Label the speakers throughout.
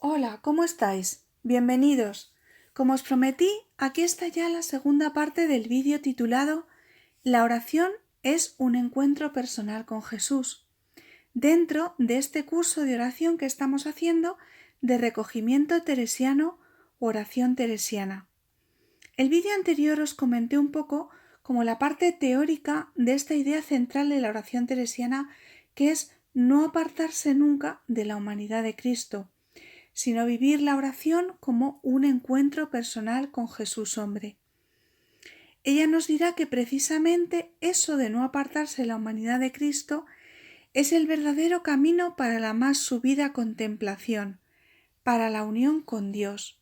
Speaker 1: Hola, ¿cómo estáis? Bienvenidos. Como os prometí, aquí está ya la segunda parte del vídeo titulado La oración es un encuentro personal con Jesús, dentro de este curso de oración que estamos haciendo de recogimiento teresiano o oración teresiana. El vídeo anterior os comenté un poco como la parte teórica de esta idea central de la oración teresiana, que es no apartarse nunca de la humanidad de Cristo, sino vivir la oración como un encuentro personal con Jesús hombre. Ella nos dirá que precisamente eso de no apartarse de la humanidad de Cristo es el verdadero camino para la más subida contemplación, para la unión con Dios.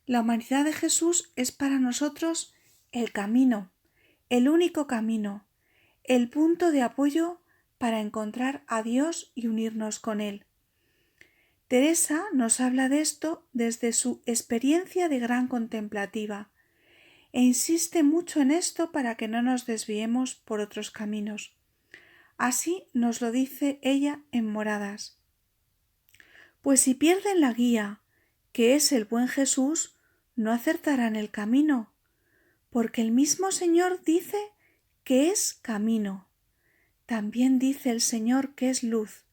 Speaker 1: La humanidad de Jesús es para nosotros el camino, el único camino, el punto de apoyo para encontrar a Dios y unirnos con Él. Teresa nos habla de esto desde su experiencia de gran contemplativa e insiste mucho en esto para que no nos desviemos por otros caminos. Así nos lo dice ella en Moradas. Pues si pierden la guía, que es el buen Jesús, no acertarán el camino, porque el mismo Señor dice que es camino. También dice el Señor que es luz,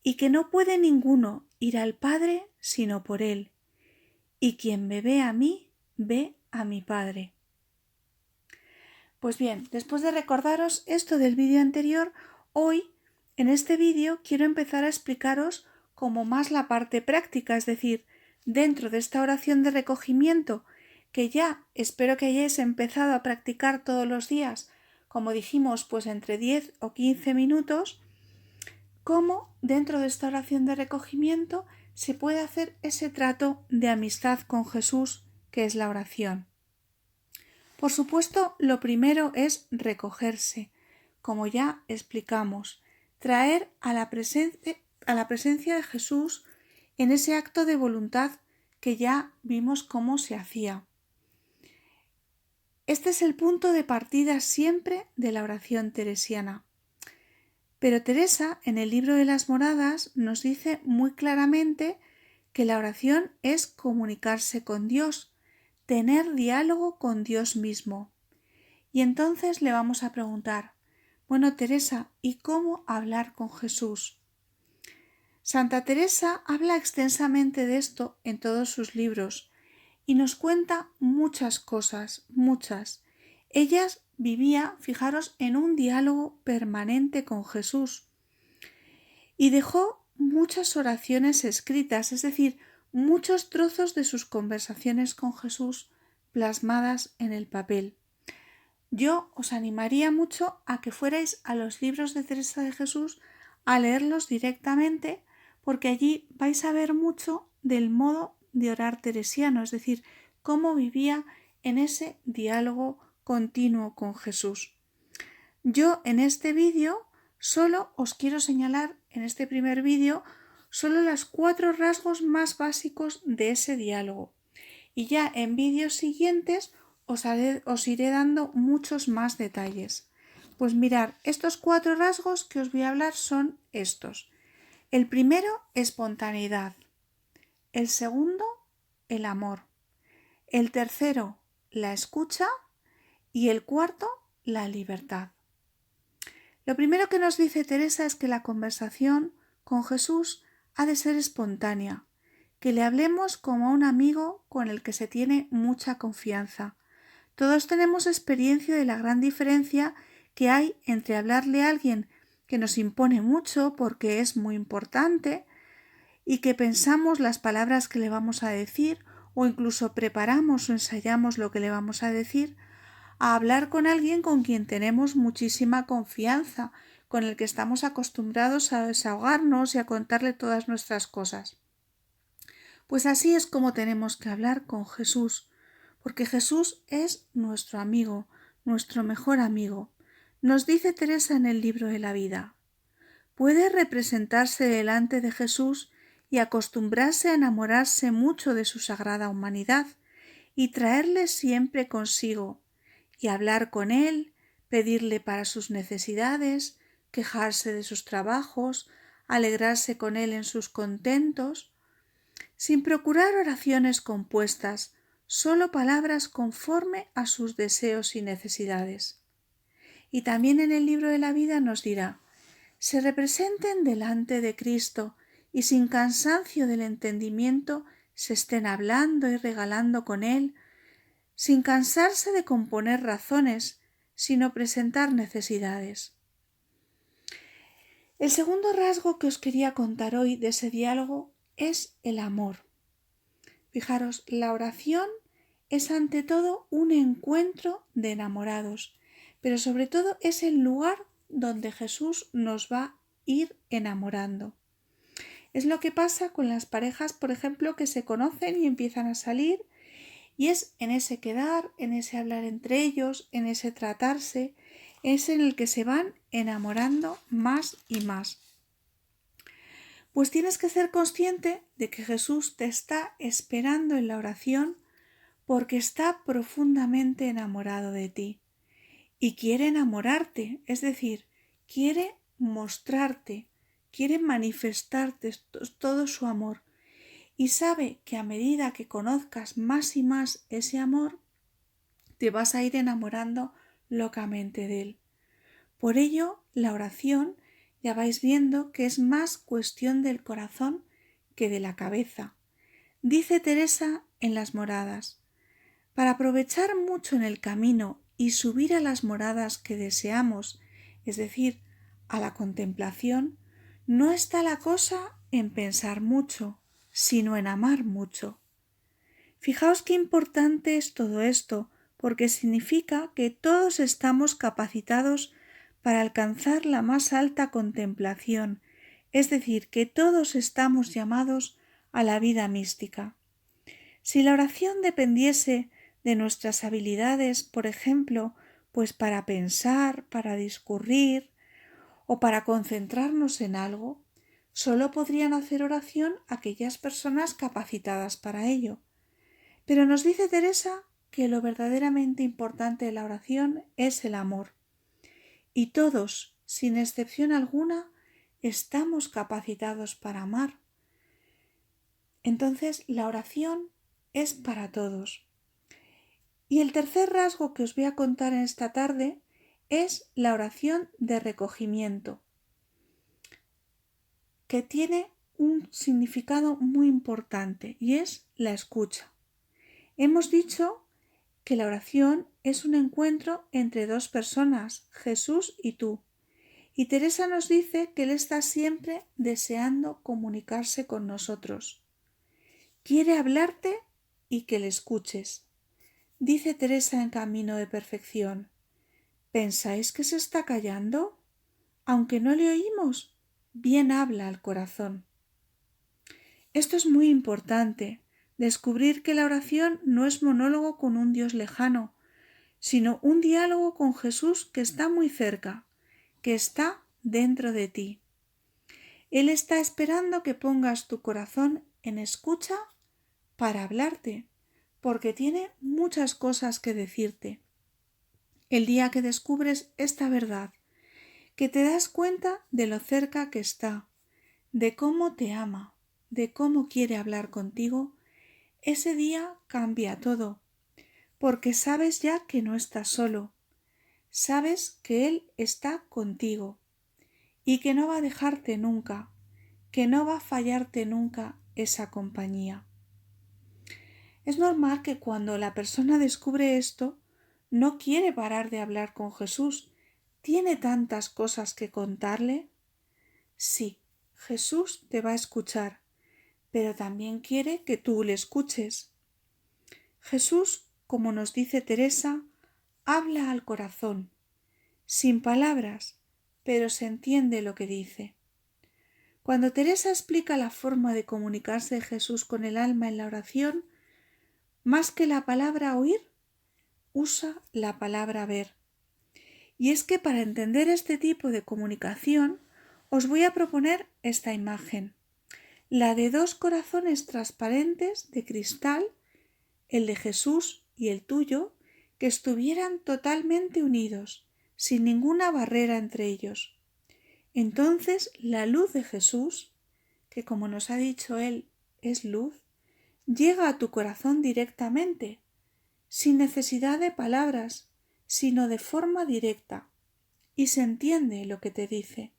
Speaker 1: y que no puede ninguno ir al Padre sino por Él, y quien me ve a mí, ve a mi Padre. Pues bien, después de recordaros esto del vídeo anterior, hoy, en este vídeo, quiero empezar a explicaros como más la parte práctica, es decir, dentro de esta oración de recogimiento, que ya espero que hayáis empezado a practicar todos los días, como dijimos, pues entre 10 o 15 minutos, cómo dentro de esta oración de recogimiento se puede hacer ese trato de amistad con Jesús, que es la oración. Por supuesto, lo primero es recogerse, como ya explicamos, traer a la presencia de Jesús en ese acto de voluntad que ya vimos cómo se hacía. Este es el punto de partida siempre de la oración teresiana. Pero Teresa, en el libro de las Moradas, nos dice muy claramente que la oración es comunicarse con Dios, tener diálogo con Dios mismo. Y entonces le vamos a preguntar, bueno, Teresa, ¿y cómo hablar con Jesús? Santa Teresa habla extensamente de esto en todos sus libros y nos cuenta muchas cosas, muchas. Ella vivía, fijaros, en un diálogo permanente con Jesús y dejó muchas oraciones escritas, es decir, muchos trozos de sus conversaciones con Jesús plasmadas en el papel. Yo os animaría mucho a que fuerais a los libros de Teresa de Jesús a leerlos directamente, porque allí vais a ver mucho del modo de orar teresiano, es decir, cómo vivía en ese diálogo continuo con Jesús. Yo en este vídeo solo os quiero señalar, en este primer vídeo, solo los 4 rasgos más básicos de ese diálogo. Y ya en vídeos siguientes os iré dando muchos más detalles. Pues mirad, estos 4 rasgos que os voy a hablar son estos. El primero, espontaneidad. El segundo, el amor. El tercero, la escucha. Y el cuarto, la libertad. Lo primero que nos dice Teresa es que la conversación con Jesús ha de ser espontánea, que le hablemos como a un amigo con el que se tiene mucha confianza. Todos tenemos experiencia de la gran diferencia que hay entre hablarle a alguien que nos impone mucho porque es muy importante y que pensamos las palabras que le vamos a decir o incluso preparamos o ensayamos lo que le vamos a decir, a hablar con alguien con quien tenemos muchísima confianza, con el que estamos acostumbrados a desahogarnos y a contarle todas nuestras cosas. Pues así es como tenemos que hablar con Jesús, porque Jesús es nuestro amigo, nuestro mejor amigo. Nos dice Teresa en el libro de la vida. Puede representarse delante de Jesús y acostumbrarse a enamorarse mucho de su sagrada humanidad y traerle siempre consigo, y hablar con él, pedirle para sus necesidades, quejarse de sus trabajos, alegrarse con él en sus contentos. sin procurar oraciones compuestas, solo palabras conforme a sus deseos y necesidades. Y también en el libro de la vida nos dirá: se representen delante de Cristo y sin cansancio del entendimiento se estén hablando y regalando con Él, sin cansarse de componer razones, sino presentar necesidades. El segundo rasgo que os quería contar hoy de ese diálogo es el amor. Fijaros, la oración es ante todo un encuentro de enamorados, pero sobre todo es el lugar donde Jesús nos va a ir enamorando. Es lo que pasa con las parejas, por ejemplo, que se conocen y empiezan a salir, y es en ese quedar, en ese hablar entre ellos, en ese tratarse, es en el que se van enamorando más y más. Pues tienes que ser consciente de que Jesús te está esperando en la oración porque está profundamente enamorado de ti y quiere enamorarte, es decir, quiere mostrarte, quiere manifestarte todo su amor, y sabe que a medida que conozcas más y más ese amor, te vas a ir enamorando locamente de él. Por ello, la oración ya vais viendo que es más cuestión del corazón que de la cabeza. Dice Teresa en las moradas: para aprovechar mucho en el camino y subir a las moradas que deseamos, es decir, a la contemplación, no está la cosa en pensar mucho, sino en amar mucho. Fijaos qué importante es todo esto, porque significa que todos estamos capacitados para alcanzar la más alta contemplación, es decir, que todos estamos llamados a la vida mística. Si la oración dependiese de nuestras habilidades, por ejemplo, pues para pensar, para discurrir o para concentrarnos en algo, solo podrían hacer oración aquellas personas capacitadas para ello. Pero nos dice Teresa que lo verdaderamente importante de la oración es el amor. Y todos, sin excepción alguna, estamos capacitados para amar. Entonces, la oración es para todos. Y el tercer rasgo que os voy a contar en esta tarde es la oración de recogimiento, que tiene un significado muy importante y es la escucha. Hemos dicho que la oración es un encuentro entre dos personas, Jesús y tú. Y Teresa nos dice que Él está siempre deseando comunicarse con nosotros. Quiere hablarte y que le escuches. Dice Teresa en Camino de Perfección: ¿pensáis que se está callando? Aunque no le oímos, bien habla al corazón. Esto es muy importante, descubrir que la oración no es monólogo con un Dios lejano, sino un diálogo con Jesús que está muy cerca, que está dentro de ti. Él está esperando que pongas tu corazón en escucha para hablarte, porque tiene muchas cosas que decirte. El día que descubres esta verdad, que te das cuenta de lo cerca que está, de cómo te ama, de cómo quiere hablar contigo, ese día cambia todo, porque sabes ya que no estás solo, sabes que Él está contigo y que no va a dejarte nunca, que no va a fallarte nunca esa compañía. Es normal que cuando la persona descubre esto, no quiere parar de hablar con Jesús. ¿Tiene tantas cosas que contarle? Sí, Jesús te va a escuchar, pero también quiere que tú le escuches. Jesús, como nos dice Teresa, habla al corazón, sin palabras, pero se entiende lo que dice. Cuando Teresa explica la forma de comunicarse de Jesús con el alma en la oración, más que la palabra oír, usa la palabra ver. Y es que para entender este tipo de comunicación, os voy a proponer esta imagen, la de dos corazones transparentes de cristal, el de Jesús y el tuyo, que estuvieran totalmente unidos, sin ninguna barrera entre ellos. Entonces la luz de Jesús, que como nos ha dicho Él es luz, llega a tu corazón directamente, sin necesidad de palabras, sino de forma directa, y se entiende lo que te dice.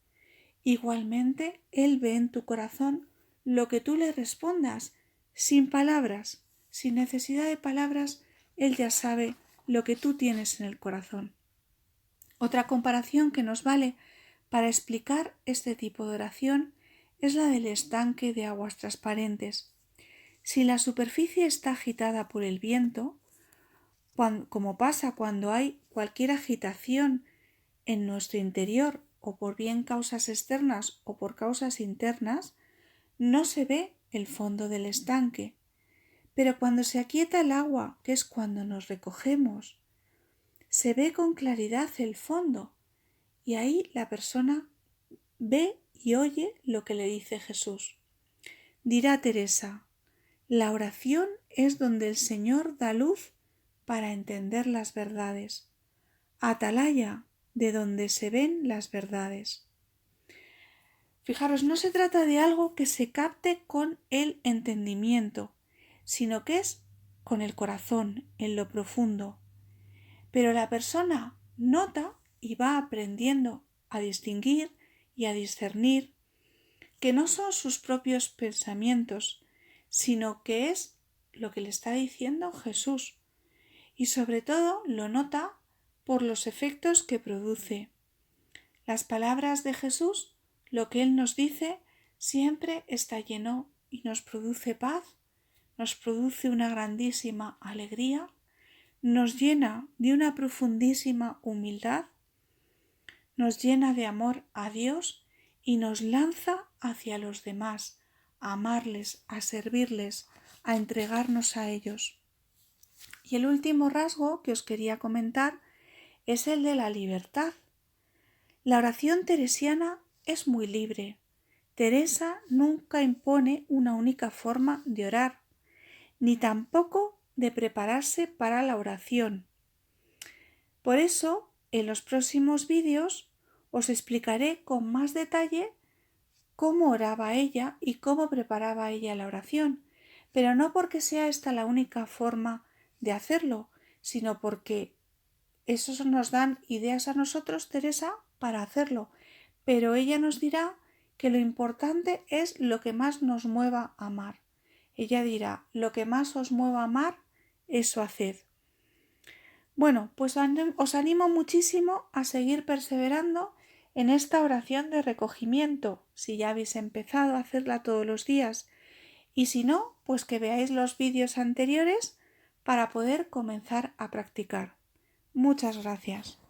Speaker 1: Igualmente, Él ve en tu corazón lo que tú le respondas, sin palabras, sin necesidad de palabras, Él ya sabe lo que tú tienes en el corazón. Otra comparación que nos vale para explicar este tipo de oración es la del estanque de aguas transparentes. Si la superficie está agitada por el viento, como pasa cuando hay cualquier agitación en nuestro interior o por bien causas externas o por causas internas, no se ve el fondo del estanque. Pero cuando se aquieta el agua, que es cuando nos recogemos, se ve con claridad el fondo y ahí la persona ve y oye lo que le dice Jesús. Dirá Teresa, la oración es donde el Señor da luz para entender las verdades. Atalaya, de donde se ven las verdades. Fijaros, no se trata de algo que se capte con el entendimiento, sino que es con el corazón, en lo profundo. Pero la persona nota y va aprendiendo a distinguir y a discernir que no son sus propios pensamientos, sino que es lo que le está diciendo Jesús. Y sobre todo lo nota por los efectos que produce. Las palabras de Jesús, lo que Él nos dice, siempre está lleno y nos produce paz, nos produce una grandísima alegría, nos llena de una profundísima humildad, nos llena de amor a Dios y nos lanza hacia los demás, a amarles, a servirles, a entregarnos a ellos. Y el último rasgo que os quería comentar es el de la libertad. La oración teresiana es muy libre. Teresa nunca impone una única forma de orar, ni tampoco de prepararse para la oración. Por eso, en los próximos vídeos os explicaré con más detalle cómo oraba ella y cómo preparaba ella la oración, pero no porque sea esta la única forma de hacerlo, sino porque eso nos dan ideas a nosotros, Teresa, para hacerlo, pero ella nos dirá que lo importante es lo que más nos mueva a amar. Ella dirá, lo que más os mueva a amar, eso haced. Bueno, pues os animo muchísimo a seguir perseverando en esta oración de recogimiento, si ya habéis empezado a hacerla todos los días, y si no, pues que veáis los vídeos anteriores para poder comenzar a practicar. Muchas gracias.